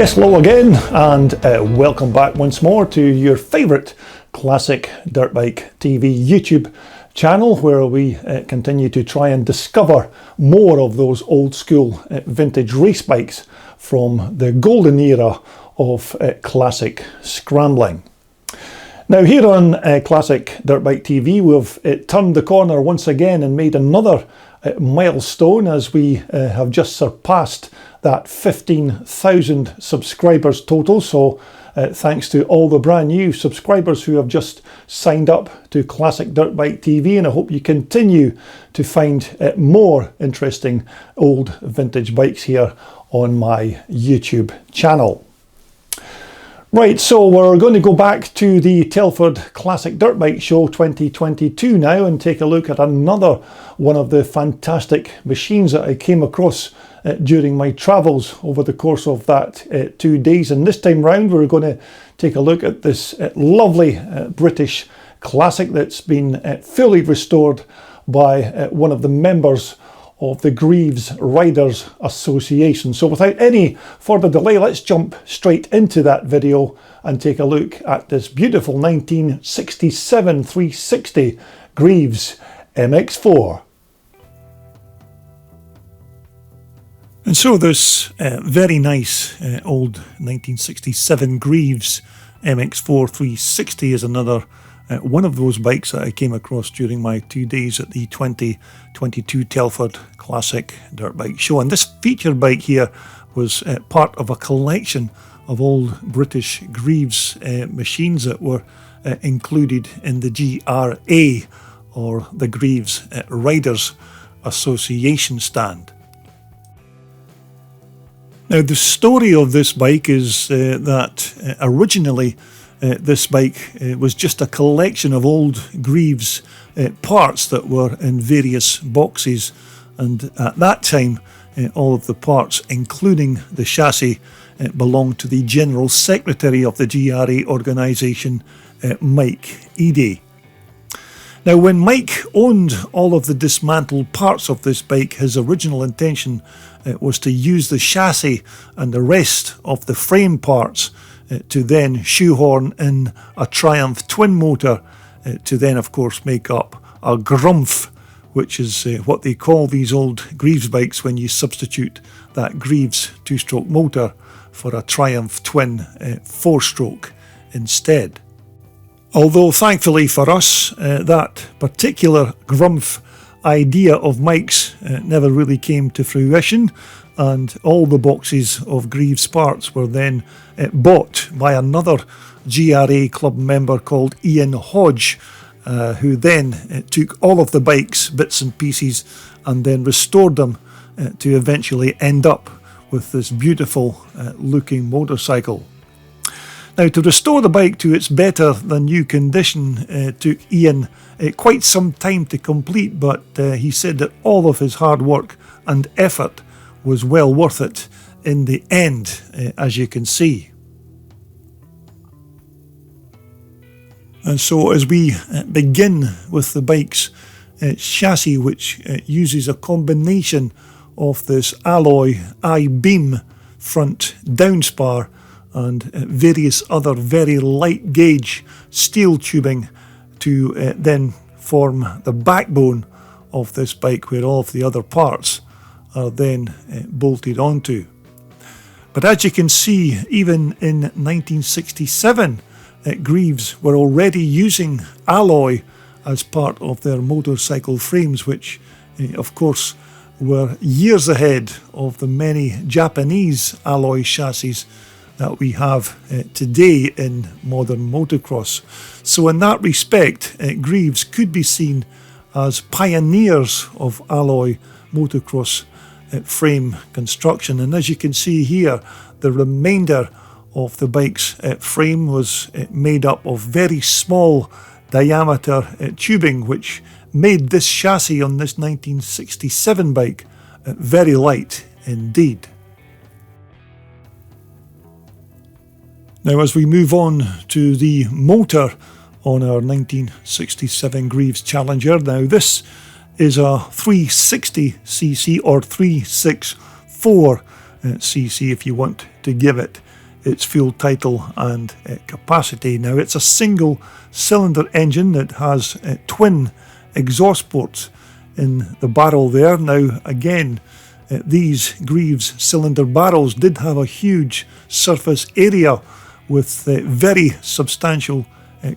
Yes, hello again, and welcome back once more to your favourite classic dirt bike TV YouTube channel, where we continue to try and discover more of those old school vintage race bikes from the golden era of classic scrambling. Now here on Classic Dirt Bike TV, we've turned the corner once again and made another milestone, as we have just surpassed that 15,000 subscribers total. So thanks to all the brand new subscribers who have just signed up to Classic Dirt Bike TV, and I hope you continue to find more interesting old vintage bikes here on my YouTube channel. Right, so we're going to go back to the Telford Classic Dirt Bike Show 2022 now and take a look at another one of the fantastic machines that I came across during my travels over the course of that 2 days. And this time round we're going to take a look at this lovely British classic that's been fully restored by one of the members of the Greeves Riders Association. So without any further delay, let's jump straight into that video and take a look at this beautiful 1967 360 Greeves MX4. And so this very nice old 1967 Greeves MX4 360 is another one of those bikes that I came across during my 2 days at the 2022 Telford Classic Dirt Bike Show. And this featured bike here was part of a collection of old British Greeves machines that were included in the GRA, or the Greeves Riders Association stand. Now the story of this bike is that originally this bike was just a collection of old Greeves parts that were in various boxes, and at that time all of the parts, including the chassis, belonged to the General Secretary of the GRA organisation, Mike Eadie. Now when Mike owned all of the dismantled parts of this bike, his original intention was to use the chassis and the rest of the frame parts to then shoehorn in a Triumph twin motor to then of course make up a Grumpf, which is what they call these old Greeves bikes when you substitute that Greeves two-stroke motor for a Triumph twin four-stroke instead. Although thankfully for us, that particular Grumpf idea of Mike's never really came to fruition, and all the boxes of Greeves parts were then bought by another GRA club member called Ian Hodge, who then took all of the bike's bits and pieces and then restored them to eventually end up with this beautiful looking motorcycle. Now, to restore the bike to its better than new condition took Ian quite some time to complete, but he said that all of his hard work and effort was well worth it in the end, as you can see. And so as we begin with the bike's chassis, which uses a combination of this alloy I-beam front downspar and various other very light gauge steel tubing to then form the backbone of this bike, where all of the other parts are then bolted onto. But as you can see, even in 1967, Greeves were already using alloy as part of their motorcycle frames, which of course were years ahead of the many Japanese alloy chassis that we have today in modern motocross. So in that respect, Greeves could be seen as pioneers of alloy motocross frame construction. And as you can see here, the remainder of the bike's frame was made up of very small diameter tubing, which made this chassis on this 1967 bike very light indeed. Now as we move on to the motor on our 1967 Greeves Challenger, now this is a 360cc or 364 cc if you want to give it its fuel title and capacity. Now, it's a single cylinder engine that has twin exhaust ports in the barrel there. Now, again, these Greeves cylinder barrels did have a huge surface area with very substantial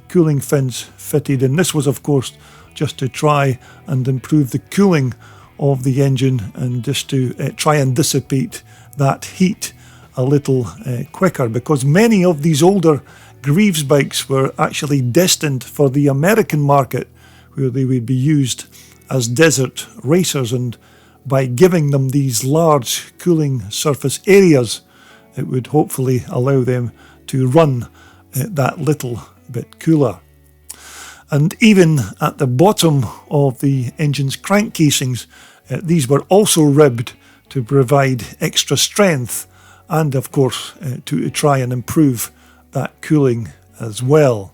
cooling fins fitted, and this was of course just to try and improve the cooling of the engine and just to try and dissipate that heat a little quicker, because many of these older Greeves bikes were actually destined for the American market, where they would be used as desert racers, and by giving them these large cooling surface areas, it would hopefully allow them to run that little bit cooler. And even at the bottom of the engine's crank casings, these were also ribbed to provide extra strength and of course to try and improve that cooling as well.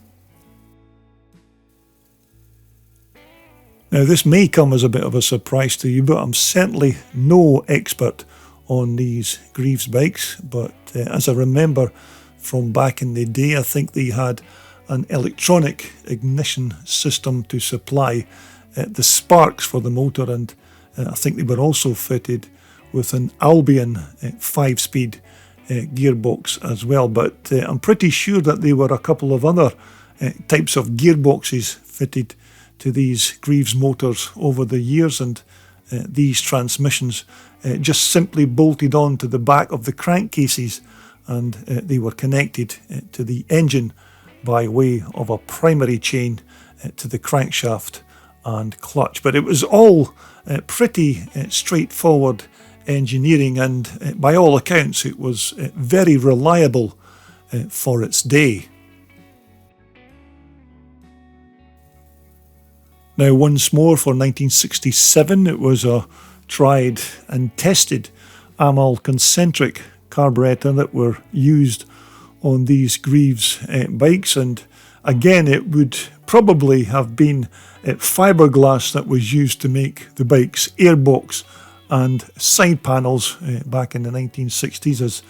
Now, this may come as a bit of a surprise to you, but I'm certainly no expert on these Greeves bikes, but as I remember from back in the day, I think they had an electronic ignition system to supply the sparks for the motor, and I think they were also fitted with an Albion 5-speed gearbox as well, but I'm pretty sure that there were a couple of other types of gearboxes fitted to these Greeves motors over the years, and these transmissions just simply bolted on to the back of the crankcases, and they were connected to the engine by way of a primary chain to the crankshaft and clutch. But it was all pretty straightforward engineering, and by all accounts it was very reliable for its day. Now, once more for 1967, it was a tried and tested Amal concentric carburetor that were used on these Greeves bikes, and again it would probably have been fiberglass that was used to make the bike's airbox and side panels back in the 1960s, as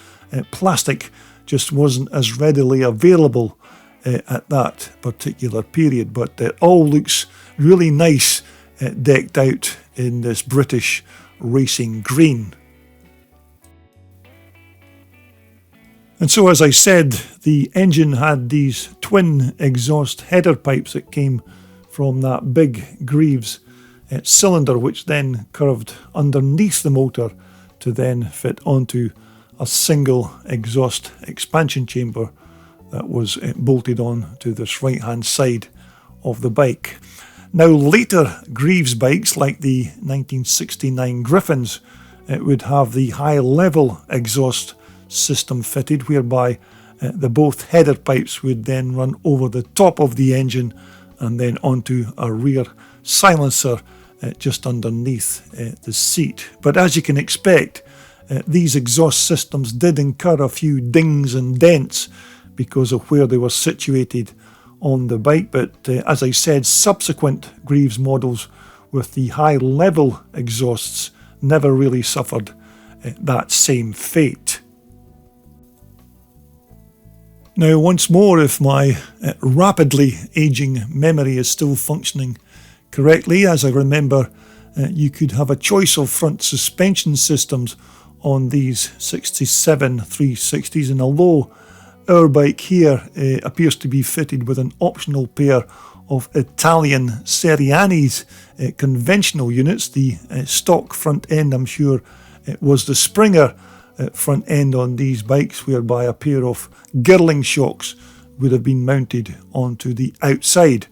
plastic just wasn't as readily available at that particular period. But it all looks really nice decked out in this British racing green. And so, as I said, the engine had these twin exhaust header pipes that came from that big Greeves cylinder, which then curved underneath the motor to then fit onto a single exhaust expansion chamber that was bolted on to this right hand side of the bike. Now, later Greeves bikes like the 1969 Griffins would have the high level exhaust system fitted, whereby the both header pipes would then run over the top of the engine and then onto a rear silencer just underneath the seat. But as you can expect, these exhaust systems did incur a few dings and dents because of where they were situated on the bike. But as I said, subsequent Greeves models with the high level exhausts never really suffered that same fate. Now, once more, if my rapidly aging memory is still functioning correctly, as I remember, you could have a choice of front suspension systems on these 67 360s, and although our bike here appears to be fitted with an optional pair of Italian Seriani's conventional units, the stock front end, I'm sure, was the Springer front end on these bikes, whereby a pair of girling shocks would have been mounted onto the outside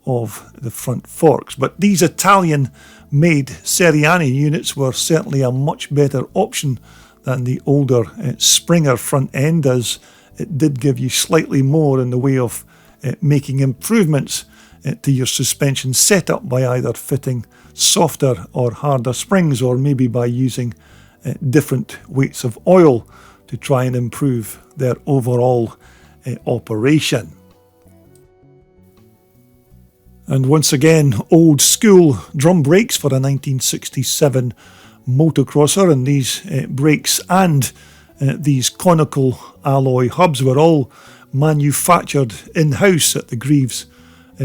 of the front forks. But these Italian made Seriani units were certainly a much better option than the older Springer front end, as it did give you slightly more in the way of making improvements to your suspension setup by either fitting softer or harder springs, or maybe by using different weights of oil to try and improve their overall operation. And once again, old school drum brakes for a 1967 motocrosser, and these brakes and these conical alloy hubs were all manufactured in-house at the Greeves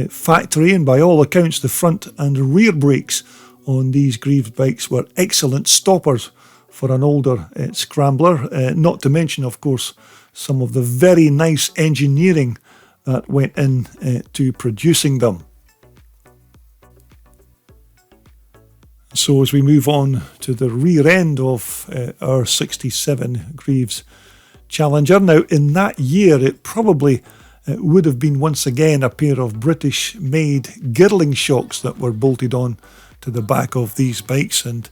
factory, and by all accounts the front and rear brakes on these Greeves bikes were excellent stoppers for an older scrambler, not to mention of course some of the very nice engineering that went in to producing them. So as we move on to the rear end of our 67 Greeves Challenger, now in that year it probably would have been once again a pair of British made girling shocks that were bolted on to the back of these bikes, and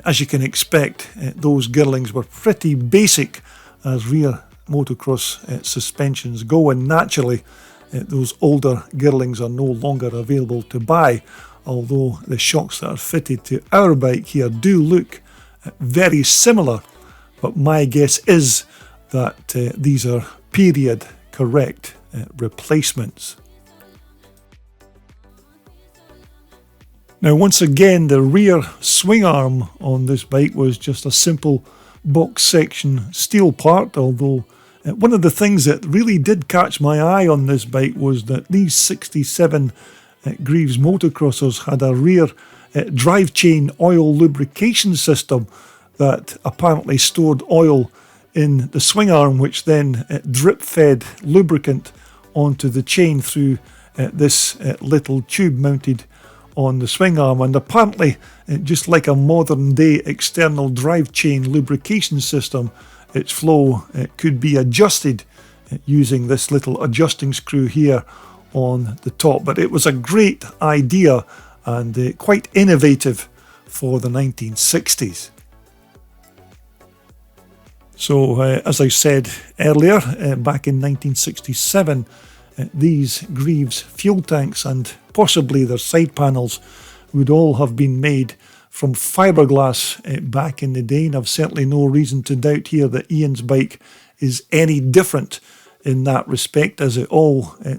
as you can expect those girlings were pretty basic as rear motocross suspensions go, and naturally those older girlings are no longer available to buy, although the shocks that are fitted to our bike here do look very similar, but my guess is that these are period correct replacements. Now once again the rear swing arm on this bike was just a simple box section steel part, although one of the things that really did catch my eye on this bike was that these 67 Greeves motocrossers had a rear drive chain oil lubrication system that apparently stored oil in the swing arm, which then drip fed lubricant onto the chain through this little tube mounted on the swing arm. And apparently just like a modern day external drive chain lubrication system, its flow could be adjusted using this little adjusting screw here on the top. But it was a great idea and quite innovative for the 1960s. So as I said earlier, back in 1967 these Greeves fuel tanks and possibly their side panels would all have been made from fiberglass back in the day, and I've certainly no reason to doubt here that Ian's bike is any different in that respect, as it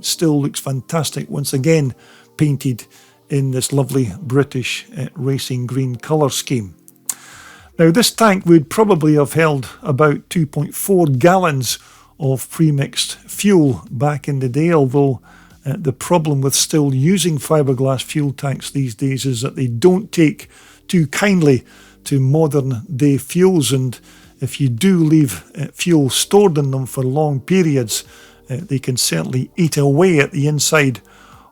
still looks fantastic, once again painted in this lovely British racing green colour scheme. Now this tank would probably have held about 2.4 gallons of pre-mixed fuel back in the day, although the problem with still using fiberglass fuel tanks these days is that they don't take too kindly to modern day fuels, and if you do leave fuel stored in them for long periods, they can certainly eat away at the inside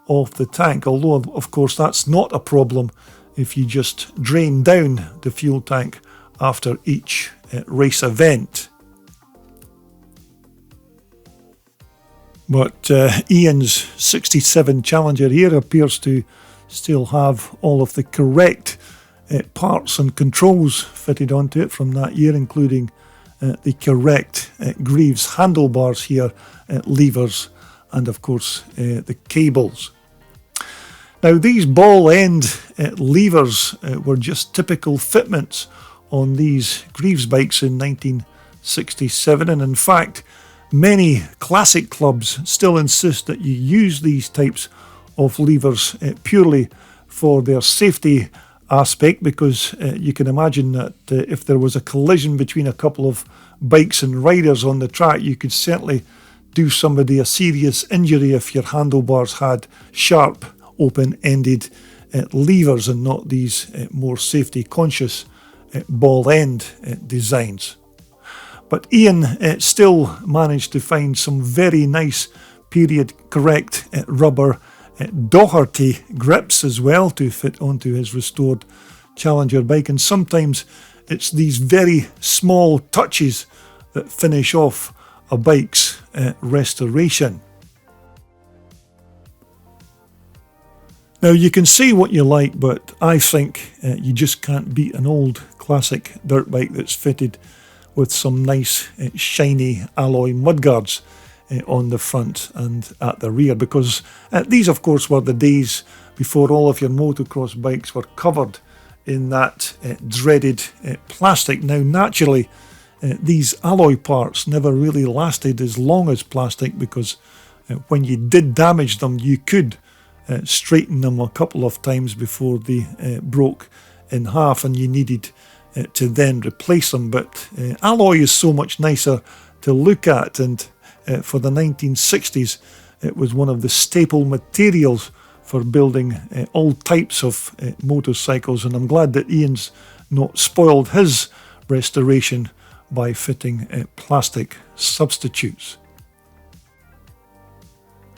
of the tank, although of course that's not a problem if you just drain down the fuel tank after each race event. But Ian's 67 Challenger here appears to still have all of the correct parts and controls fitted onto it from that year, including the correct Greeves handlebars here, levers, and of course the cables. Now these ball end levers were just typical fitments on these Greeves bikes in 1967, and in fact many classic clubs still insist that you use these types of levers purely for their safety aspect, because you can imagine that if there was a collision between a couple of bikes and riders on the track, you could certainly do somebody a serious injury if your handlebars had sharp open-ended levers and not these more safety conscious ball end designs. But Ian still managed to find some very nice period correct rubber Doherty grips as well to fit onto his restored Challenger bike, and sometimes it's these very small touches that finish off a bike's restoration. Now you can say what you like, but I think you just can't beat an old classic dirt bike that's fitted with some nice shiny alloy mudguards on the front and at the rear, because these of course were the days before all of your motocross bikes were covered in that dreaded plastic. Now naturally these alloy parts never really lasted as long as plastic, because when you did damage them you could straighten them a couple of times before they broke in half, and you needed to then replace them. But alloy is so much nicer to look at, and for the 1960s it was one of the staple materials for building all types of motorcycles, and I'm glad that Ian's not spoiled his restoration by fitting plastic substitutes.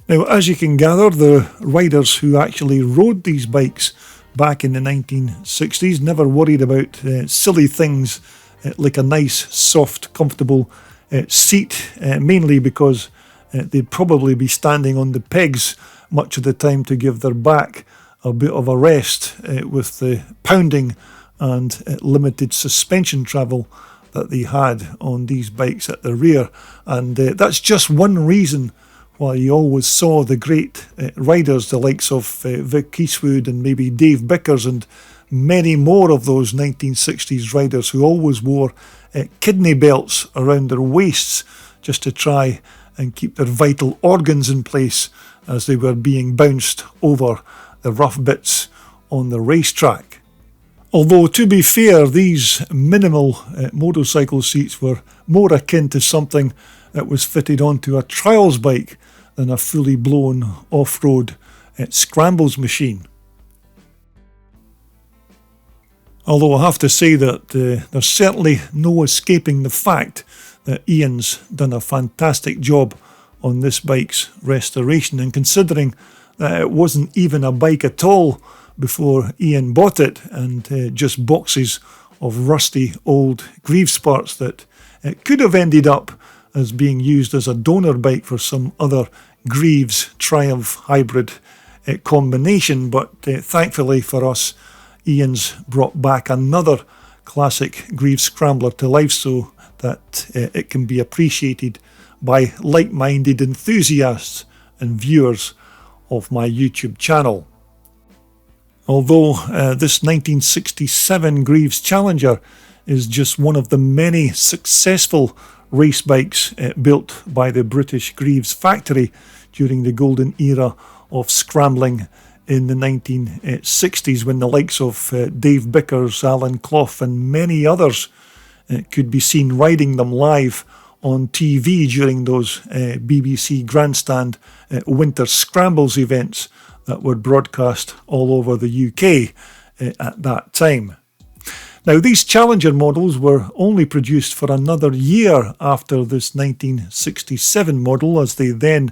Now, as you can gather, the riders who actually rode these bikes back in the 1960s never worried about silly things like a nice, soft, comfortable seat, mainly because they'd probably be standing on the pegs much of the time to give their back a bit of a rest with the pounding and limited suspension travel that they had on these bikes at the rear. And that's just one reason why you always saw the great riders, the likes of Vic Eastwood and maybe Dave Bickers and many more of those 1960s riders who always wore kidney belts around their waists just to try and keep their vital organs in place as they were being bounced over the rough bits on the racetrack. Although, to be fair, these minimal motorcycle seats were more akin to something that was fitted onto a trials bike than a fully blown off-road scrambles machine. Although I have to say that there's certainly no escaping the fact that Ian's done a fantastic job on this bike's restoration, and considering that it wasn't even a bike at all before Ian bought it, and just boxes of rusty old Greeves parts that could have ended up as being used as a donor bike for some other Greeves Triumph hybrid combination, but thankfully for us, Ian's brought back another classic Greeves Scrambler to life so that it can be appreciated by like-minded enthusiasts and viewers of my YouTube channel. Although this 1967 Greeves Challenger is just one of the many successful race bikes built by the British Greeves factory during the golden era of scrambling in the 1960s, when the likes of Dave Bickers, Alan Clough and many others could be seen riding them live on TV during those BBC Grandstand Winter Scrambles events that were broadcast all over the UK at that time. Now, these Challenger models were only produced for another year after this 1967 model, as they then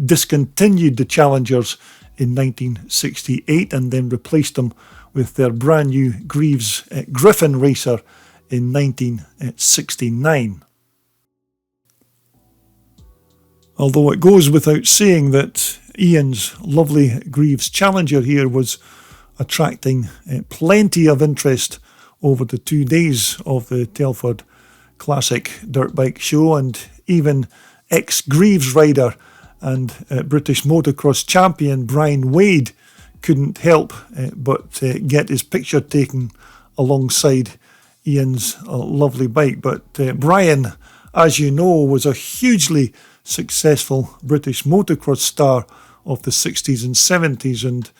discontinued the Challengers in 1968 and then replaced them with their brand new Greeves Griffin racer in 1969. Although it goes without saying that Ian's lovely Greeves Challenger here was attracting plenty of interest over the 2 days of the Telford Classic Dirt Bike Show, and even ex-Greeves rider and British motocross champion Brian Wade couldn't help but get his picture taken alongside Ian's lovely bike. But Brian, as you know, was a hugely successful British motocross star of the 60s and 70s, and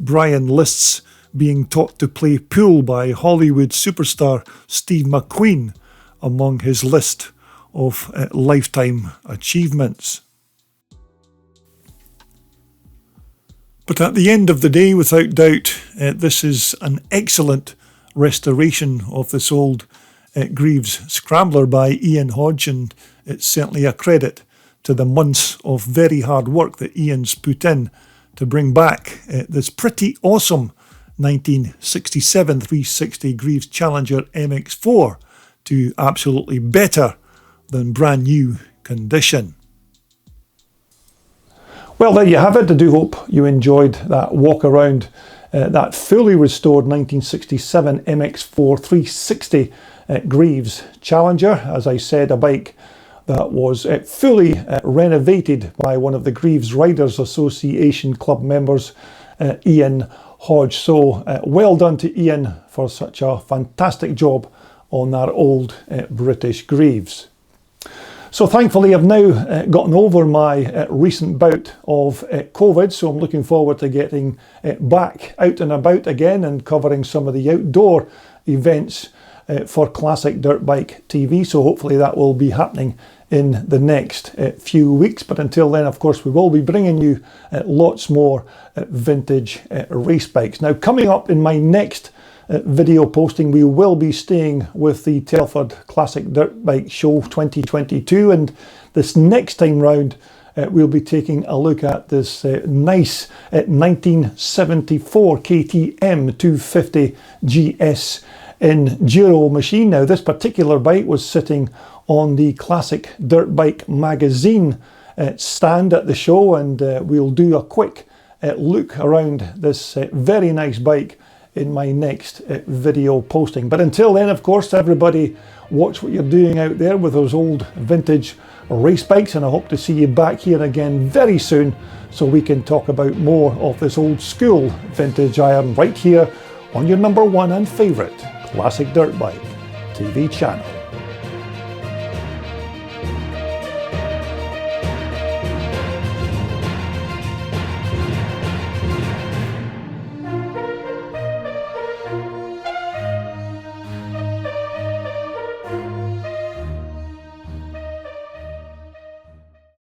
Brian lists being taught to play pool by Hollywood superstar Steve McQueen among his list of lifetime achievements. But at the end of the day, without doubt, this is an excellent restoration of this old Greeves Scrambler by Ian Hodge, and it's certainly a credit to the months of very hard work that Ian's put in to bring back this pretty awesome 1967 360 Greeves Challenger MX4 to absolutely better than brand new condition. Well, there you have it. I do hope you enjoyed that walk around that fully restored 1967 MX4 360 Greeves Challenger. As I said, a bike that was fully renovated by one of the Greeves Riders Association club members, Ian Hodge. So well done to Ian for such a fantastic job on that old British Greeves. So thankfully I've now gotten over my recent bout of COVID, so I'm looking forward to getting back out and about again and covering some of the outdoor events for Classic Dirt Bike TV, so hopefully that will be happening in the next few weeks. But until then, of course, we will be bringing you lots more vintage race bikes. Now, coming up in my next video posting, we will be staying with the Telford Classic Dirt Bike Show 2022, and this next time round we'll be taking a look at this nice 1974 KTM 250 GS Enduro machine. Now, this particular bike was sitting on the Classic Dirt Bike magazine stand at the show, and we'll do a quick look around this very nice bike in my next video posting. But until then, of course, everybody, watch what you're doing out there with those old vintage race bikes, and I hope to see you back here again very soon so we can talk about more of this old school vintage iron right here on your #1 and favourite Classic Dirt Bike TV channel.